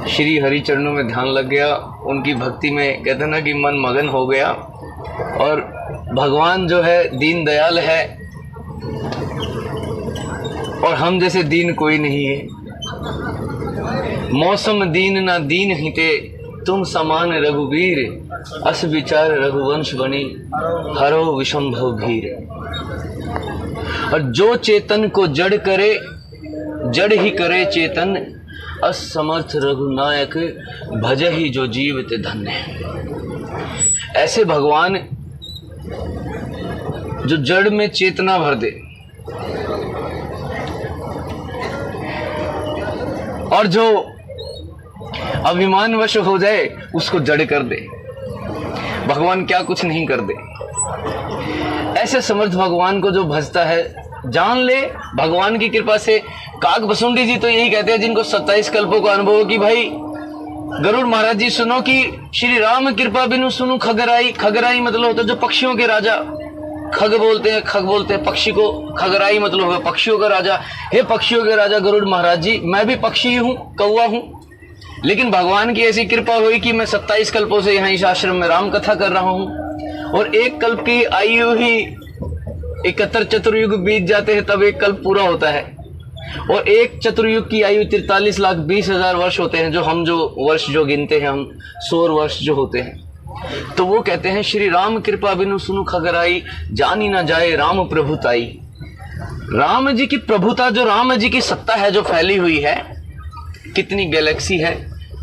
श्री हरि चरणों में ध्यान लग गया, उनकी भक्ति में कहते ना कि मन मगन हो गया। और भगवान जो है दीन दयाल है और हम जैसे दीन कोई नहीं है। मौसम दीन ना दीन हिते, तुम समान रघुवीर, अस विचार रघुवंश बनी, हरो विषंभव भीर। और जो चेतन को जड़ करे, जड़ ही करे चेतन, असमर्थ रघुनायक, भजहि जो जीवित धन्य। ऐसे भगवान जो जड़ में चेतना भर दे और जो अभिमानवश हो जाए उसको जड़ कर दे, भगवान क्या कुछ नहीं कर दे। ऐसे समर्थ भगवान को जो भजता है, जान ले भगवान की कृपा से। काक बसुंडी जी तो यही कहते हैं, जिनको 27 कल्पों का अनुभव हो, कि भाई गरुड़ महाराज जी सुनो कि श्री राम कृपा बिनु सुनु खगराई। खगराई मतलब होता है जो पक्षियों के राजा, खग बोलते हैं पक्षी को, खगराई मतलब होगा पक्षियों का राजा। हे पक्षियों के राजा गरुड़ महाराज जी, मैं भी पक्षी हूँ, कौवा हूँ, लेकिन भगवान की ऐसी कृपा हुई कि मैं 27 कल्पों से यहाँ इस आश्रम में राम कथा कर रहा हूँ। और एक कल्प की आयु ही 71 चतुर्युग बीत जाते हैं, तब एक कल्प पूरा होता है। और एक चतुर्युग की आयु 43,20,000 वर्ष होते हैं, जो वर्ष जो गिनते हैं हम, सौर वर्ष जो होते हैं। तो वो कहते हैं श्री राम कृपा बिनु सुनु खगराई, जानी ना जाए राम प्रभुताई। राम जी की प्रभुता, जो राम जी की सत्ता है जो फैली हुई है, कितनी गैलेक्सी है,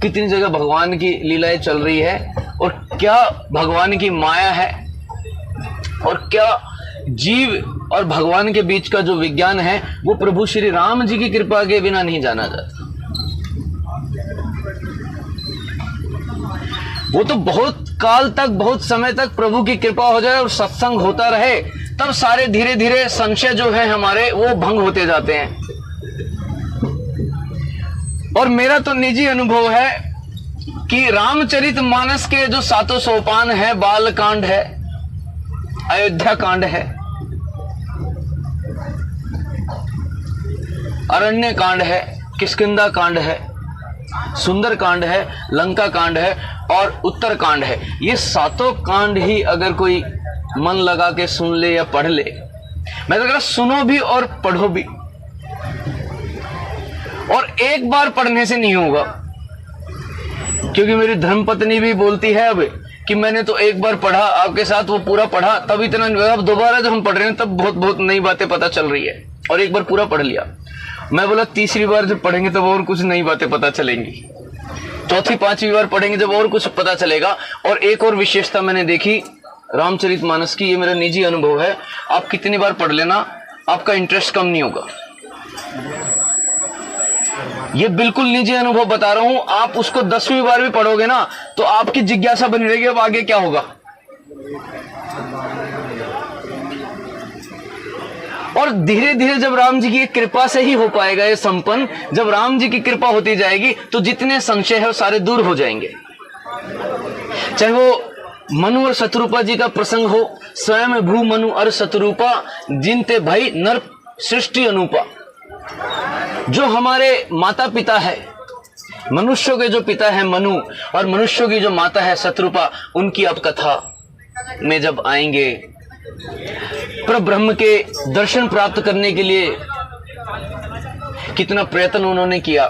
कितनी जगह भगवान की लीलाएं चल रही है, और क्या भगवान की माया है, और क्या जीव और भगवान के बीच का जो विज्ञान है, वो प्रभु श्री राम जी की कृपा के बिना नहीं जाना जाता। वो तो बहुत काल तक, बहुत समय तक प्रभु की कृपा हो जाए और सत्संग होता रहे, तब सारे धीरे धीरे संशय जो है हमारे वो भंग होते जाते हैं। और मेरा तो निजी अनुभव है कि रामचरित मानस के जो 7 सोपान है, बाल कांड है, अयोध्या कांड है, अरण्य कांड है, किष्किंधा कांड है, सुंदर कांड है, लंका कांड है और उत्तर कांड है। ये 7 कांड ही अगर कोई मन लगा के सुन ले या पढ़ ले, मैं तो कह रहा सुनो भी और पढ़ो भी। और एक बार पढ़ने से नहीं होगा, क्योंकि मेरी धर्मपत्नी भी बोलती है अब कि मैंने तो एक बार पढ़ा आपके साथ, वो पूरा पढ़ा, तब इतना नहीं, अब दोबारा जब हम पढ़ रहे हैं तब बहुत बहुत नई बातें पता चल रही है, और एक बार पूरा पढ़ लिया। मैं बोला तीसरी बार जब पढ़ेंगे तब और कुछ नई बातें पता चलेंगी, चौथी 5वीं बार पढ़ेंगे जब और कुछ पता चलेगा। और एक और विशेषता मैंने देखी रामचरितमानस की, ये मेरा निजी अनुभव है, आप कितनी बार पढ़ लेना आपका इंटरेस्ट कम नहीं होगा। ये बिल्कुल निजी अनुभव बता रहा हूं, आप उसको 10वीं बार भी पढ़ोगे ना तो आपकी जिज्ञासा बनी रहेगी अब आगे क्या होगा। और धीरे धीरे जब राम जी की कृपा से ही हो पाएगा ये संपन्न, जब राम जी की कृपा होती जाएगी तो जितने संशय है वो सारे दूर हो जाएंगे। चाहे वो मनु और शत्रुपा जी का प्रसंग हो, स्वयं भू मनु और शत्रुपा, जिनते भाई नर सृष्टि अनुपा। जो हमारे माता पिता है, मनुष्यों के जो पिता है मनु और मनुष्यों की जो माता है शत्रुपा, उनकी अब कथा में जब आएंगे, परब्रह्म के दर्शन प्राप्त करने के लिए कितना प्रयत्न उन्होंने किया,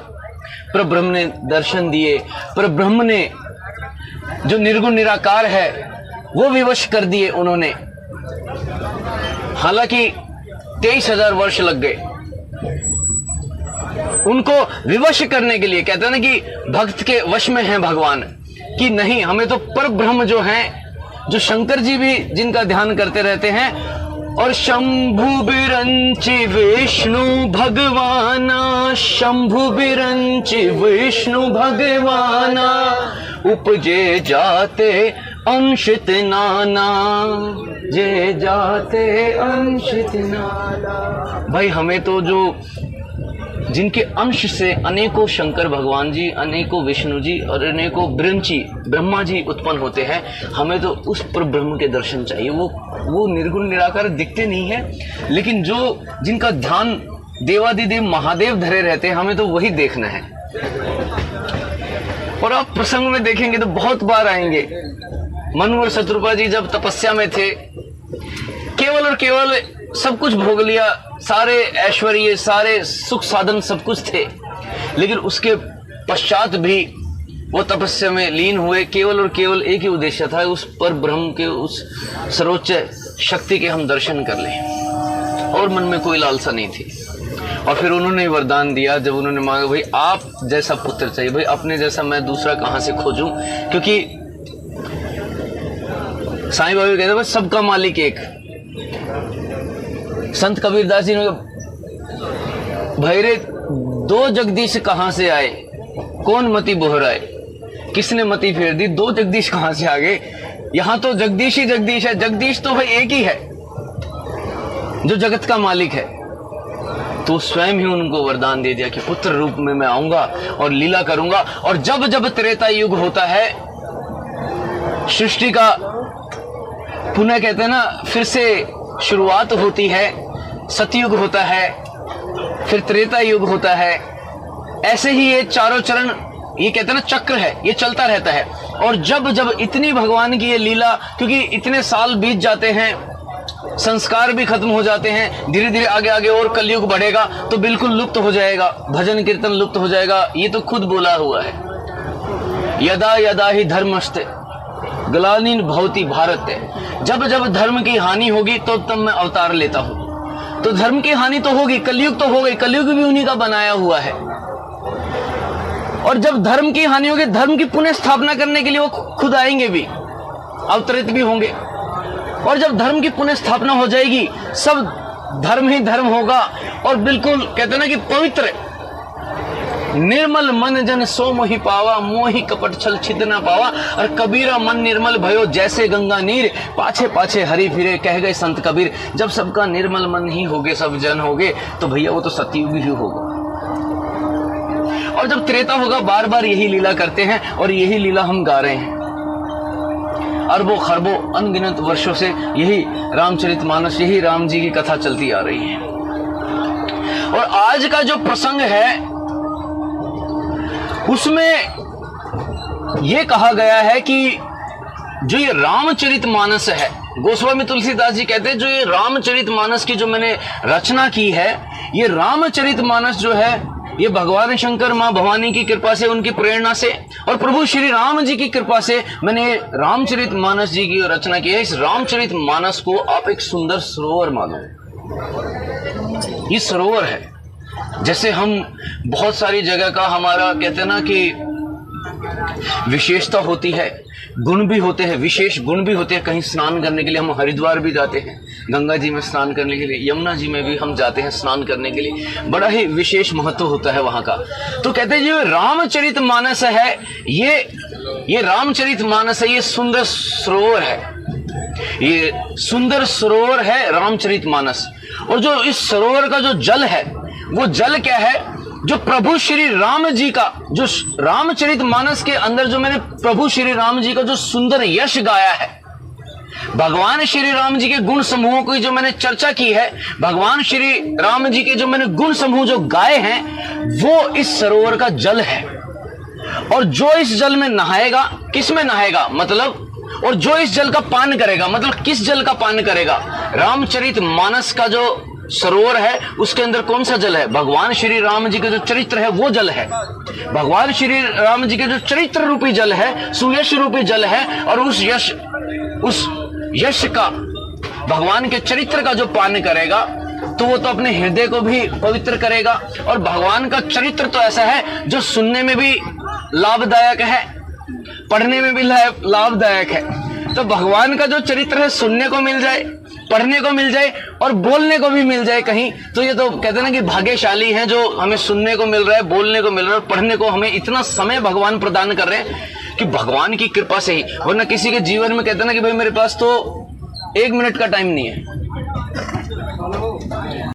परब्रह्म ने दर्शन दिए, परब्रह्म ने जो निर्गुण निराकार है वो विवश कर दिए उन्होंने। हालांकि 23,000 वर्ष लग गए उनको विवश करने के लिए। कहते हैं ना कि भक्त के वश में है भगवान, कि नहीं हमें तो परब्रह्म जो है, जो शंकर जी भी जिनका ध्यान करते रहते हैं, और शंभु बिरंच विष्णु भगवाना, शंभु बिरंच विष्णु भगवाना, उपजे जाते अंशित नाना, जे जाते अंशित नाना। भाई हमें तो जो जिनके अंश से अनेकों शंकर भगवान जी, अनेकों विष्णु जी और अनेकों ब्रह्मची ब्रह्मा जी उत्पन्न होते हैं, हमें तो उस पर ब्रह्म के दर्शन चाहिए। वो निर्गुण निराकार दिखते नहीं है, लेकिन जो जिनका ध्यान देवादिदेव महादेव धरे रहते हैं, हमें तो वही देखना है। और आप प्रसंग में देखेंगे तो बहुत बार आएंगे। मनु और शत्रुपा जी जब तपस्या में थे, केवल और केवल सब कुछ भोग लिया, सारे ऐश्वर्य, सारे सुख साधन सब कुछ थे, लेकिन उसके पश्चात भी वो तपस्या में लीन हुए। केवल और केवल एक ही उद्देश्य था, उस पर ब्रह्म के, उस सर्वोच्च शक्ति के हम दर्शन कर लें, और मन में कोई लालसा नहीं थी। और फिर उन्होंने वरदान दिया, जब उन्होंने मांगा, भाई आप जैसा पुत्र चाहिए, भाई अपने जैसा मैं दूसरा कहां से खोजूं, क्योंकि साईं बाबा कहते हैं सबका मालिक एक। संत कबीरदास जी ने, भैरे दो जगदीश कहां से आए, कौन मति बोहराए, किसने मति फेर दी, दो जगदीश कहां से आ गए। यहां तो जगदीश ही जगदीश है, जगदीश तो भाई एक ही है जो जगत का मालिक है। तो स्वयं ही उनको वरदान दे दिया कि पुत्र रूप में मैं आऊंगा और लीला करूंगा। और जब जब त्रेता युग होता है, सृष्टि का पुनः कहते हैं ना, फिर से शुरुआत होती है, सतयुग होता है, फिर त्रेता युग होता है। ऐसे ही ये चारों चरण, ये कहते हैं ना चक्र है, ये चलता रहता है। और जब जब इतनी भगवान की ये लीला, क्योंकि इतने साल बीत जाते हैं, संस्कार भी खत्म हो जाते हैं, धीरे धीरे आगे आगे और कलयुग बढ़ेगा तो बिल्कुल लुप्त हो जाएगा, भजन कीर्तन लुप्त हो जाएगा। ये तो खुद बोला हुआ है, यदा यदा ही धर्मस्ते ग्लानिन भवति भारत। जब जब धर्म की हानि होगी तो तब मैं अवतार लेता हूं। तो धर्म की हानि तो होगी, कलयुग तो हो गई, कलयुग भी उन्हीं का बनाया हुआ है। और जब धर्म की हानि होगी, धर्म की पुनः स्थापना करने के लिए वो खुद आएंगे भी, अवतरित भी होंगे। और जब धर्म की पुनः स्थापना हो जाएगी, सब धर्म ही धर्म होगा, और बिल्कुल कहते हैं ना कि पवित्र, निर्मल मन जन सो मोहि पावा, मोहि कपट छल छिद न पावा। और कबीरा मन निर्मल भयो, जैसे गंगा नीर, पाछे पाछे हरि फिरे, कह गए संत कबीर। जब सबका निर्मल मन ही होगे, सब जन होगे, तो भैया वो तो सतयुग ही होगा। और जब त्रेता होगा, बार बार यही लीला करते हैं, और यही लीला हम गा रहे हैं। अरबों खरबों अनगिनत वर्षों से यही रामचरितमानस, यही राम जी की कथा चलती आ रही है। और आज का जो प्रसंग है, उसमें यह कहा गया है कि जो ये रामचरितमानस है, गोस्वामी तुलसीदास जी कहते हैं, जो ये रामचरितमानस की जो मैंने रचना की है, ये रामचरितमानस जो है, ये भगवान शंकर, मां भवानी की कृपा से, उनकी प्रेरणा से, और प्रभु श्री राम जी की कृपा से मैंने रामचरितमानस जी की रचना की है। इस रामचरितमानस को आप एक सुंदर सरोवर मानो। ये सरोवर है, जैसे हम बहुत सारी जगह का हमारा कहते हैं ना कि विशेषता होती है, गुण भी होते हैं, विशेष गुण भी होते हैं। कहीं स्नान करने के लिए हम हरिद्वार भी जाते हैं, गंगा जी में स्नान करने के लिए, यमुना जी में भी हम जाते हैं स्नान करने के लिए, बड़ा ही विशेष महत्व होता है वहां का। तो कहते हैं जो रामचरितमानस है, ये रामचरितमानस है, ये सुंदर सरोवर है, ये सुंदर सरोवर है रामचरितमानस। और जो इस सरोवर का जो जल है, वो जल क्या है, जो प्रभु श्री राम जी का, जो रामचरितमानस के अंदर जो मैंने प्रभु श्री राम जी का जो सुंदर यश गाया है, भगवान श्री राम जी के गुण समूहों की जो मैंने चर्चा की है, भगवान श्री राम जी के जो मैंने गुण समूह जो गाए हैं, वो इस सरोवर का जल है। और जो इस जल में नहाएगा, किस में नहाएगा मतलब, और जो इस जल का पान करेगा, मतलब किस जल का पान करेगा, रामचरितमानस का जो सरोवर है उसके अंदर कौन सा जल है, भगवान श्री राम जी का जो चरित्र है वो जल है। भगवान श्री राम जी के जो चरित्र रूपी जल है, सुयश रूपी जल है, और उस यश का, भगवान के चरित्र का जो पान करेगा, तो वो तो अपने हृदय को भी पवित्र करेगा। और भगवान का चरित्र तो ऐसा है जो सुनने में भी लाभदायक है, पढ़ने में भी लाभदायक है। तो भगवान का जो चरित्र है सुनने को मिल जाए, पढ़ने को मिल जाए, और बोलने को भी मिल जाए कहीं, तो ये तो कहते हैं ना कि भाग्यशाली हैं जो हमें सुनने को मिल रहा है, बोलने को मिल रहा है, पढ़ने को हमें इतना समय भगवान प्रदान कर रहे हैं कि भगवान की कृपा से ही। वरना किसी के जीवन में कहते हैं ना कि भाई मेरे पास तो 1 मिनट का टाइम नहीं है,